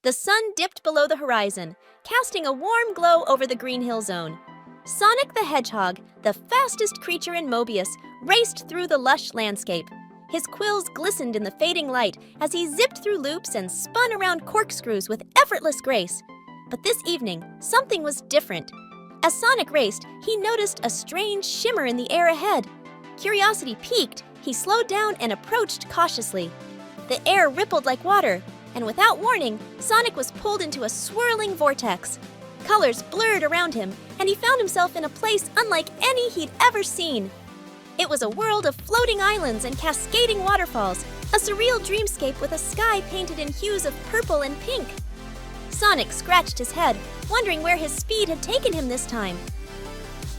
The sun dipped below the horizon, casting a warm glow over the Green Hill Zone. Sonic the Hedgehog, the fastest creature in Mobius, raced through the lush landscape. His quills glistened in the fading light as he zipped through loops and spun around corkscrews with effortless grace. But this evening, something was different. As Sonic raced, he noticed a strange shimmer in the air ahead. Curiosity piqued, he slowed down and approached cautiously. The air rippled like water, and without warning, Sonic was pulled into a swirling vortex. Colors blurred around him, and he found himself in a place unlike any he'd ever seen. It was a world of floating islands and cascading waterfalls, a surreal dreamscape with a sky painted in hues of purple and pink. Sonic scratched his head, wondering where his speed had taken him this time.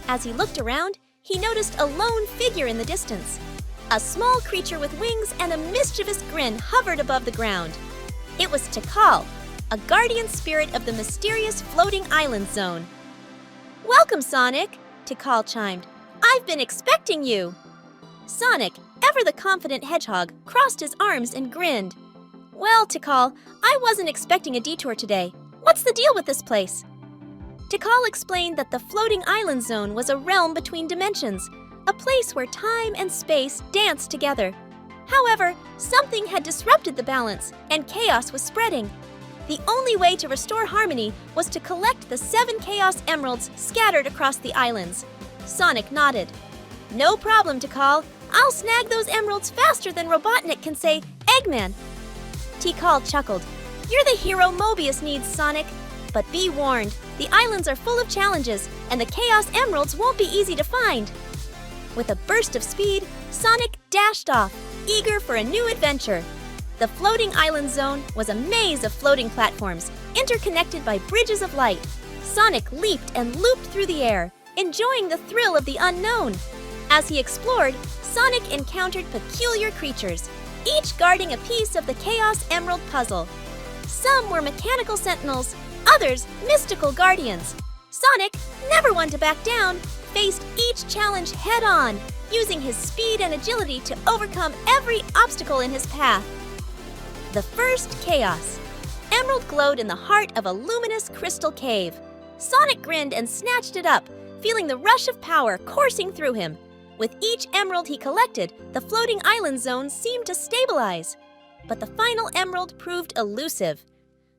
As he looked around, he noticed a lone figure in the distance. A small creature with wings and a mischievous grin hovered above the ground. It was Tikal, a guardian spirit of the mysterious floating island zone. "Welcome, Sonic," Tikal chimed. "I've been expecting you." Sonic, ever the confident hedgehog, crossed his arms and grinned. "Well, Tikal, I wasn't expecting a detour today. What's the deal with this place?" Tikal explained that the floating island zone was a realm between dimensions, a place where time and space danced together. However, something had disrupted the balance, and chaos was spreading. The only way to restore harmony was to collect the 7 Chaos Emeralds scattered across the islands. Sonic nodded. "No problem, Tikal. I'll snag those emeralds faster than Robotnik can say, 'Eggman.'" Tikal chuckled. "You're the hero Mobius needs, Sonic. But be warned, the islands are full of challenges, and the Chaos Emeralds won't be easy to find." With a burst of speed, Sonic dashed off, eager for a new adventure. The floating island zone was a maze of floating platforms, interconnected by bridges of light. Sonic leaped and looped through the air, enjoying the thrill of the unknown. As he explored, Sonic encountered peculiar creatures, each guarding a piece of the Chaos Emerald puzzle. Some were mechanical sentinels, others mystical guardians. Sonic, never one to back down, faced each challenge head-on, using his speed and agility to overcome every obstacle in his path. The first chaos. Emerald glowed in the heart of a luminous crystal cave. Sonic grinned and snatched it up, feeling the rush of power coursing through him. With each emerald he collected, the floating island zone seemed to stabilize. But the final emerald proved elusive.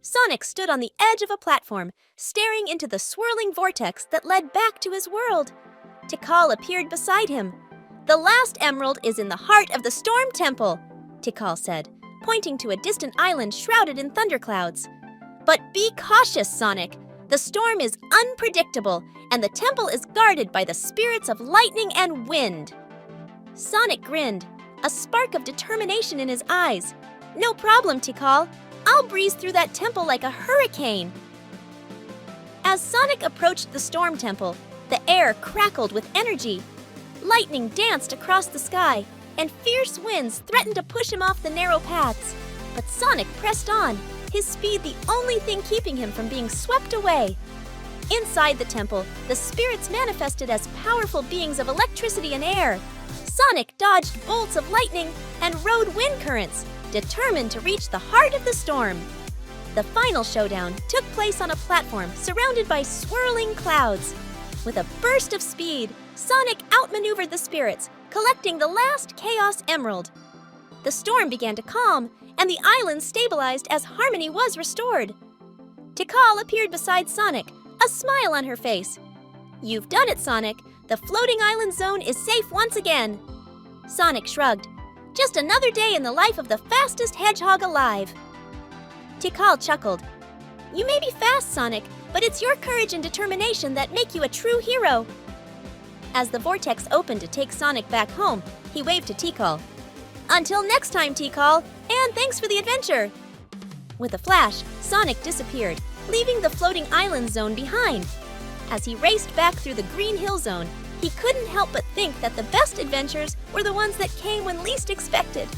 Sonic stood on the edge of a platform, staring into the swirling vortex that led back to his world. Tikal appeared beside him. "The last emerald is in the heart of the Storm Temple," Tikal said, pointing to a distant island shrouded in thunderclouds. "But be cautious, Sonic. The storm is unpredictable, and the temple is guarded by the spirits of lightning and wind." Sonic grinned, a spark of determination in his eyes. "No problem, Tikal. I'll breeze through that temple like a hurricane." As Sonic approached the Storm Temple, the air crackled with energy. Lightning danced across the sky, and fierce winds threatened to push him off the narrow paths. But Sonic pressed on, his speed the only thing keeping him from being swept away. Inside the temple, the spirits manifested as powerful beings of electricity and air. Sonic dodged bolts of lightning and rode wind currents, determined to reach the heart of the storm. The final showdown took place on a platform surrounded by swirling clouds. With a burst of speed, Sonic outmaneuvered the spirits, collecting the last Chaos Emerald. The storm began to calm, and the island stabilized as harmony was restored. Tikal appeared beside Sonic, a smile on her face. "You've done it, Sonic. The floating island zone is safe once again." Sonic shrugged. "Just another day in the life of the fastest hedgehog alive." Tikal chuckled. "You may be fast, Sonic, but it's your courage and determination that make you a true hero." As the vortex opened to take Sonic back home, he waved to Tikal. "Until next time, Tikal, and thanks for the adventure." With a flash, Sonic disappeared, leaving the floating island zone behind. As he raced back through the Green Hill Zone, he couldn't help but think that the best adventures were the ones that came when least expected.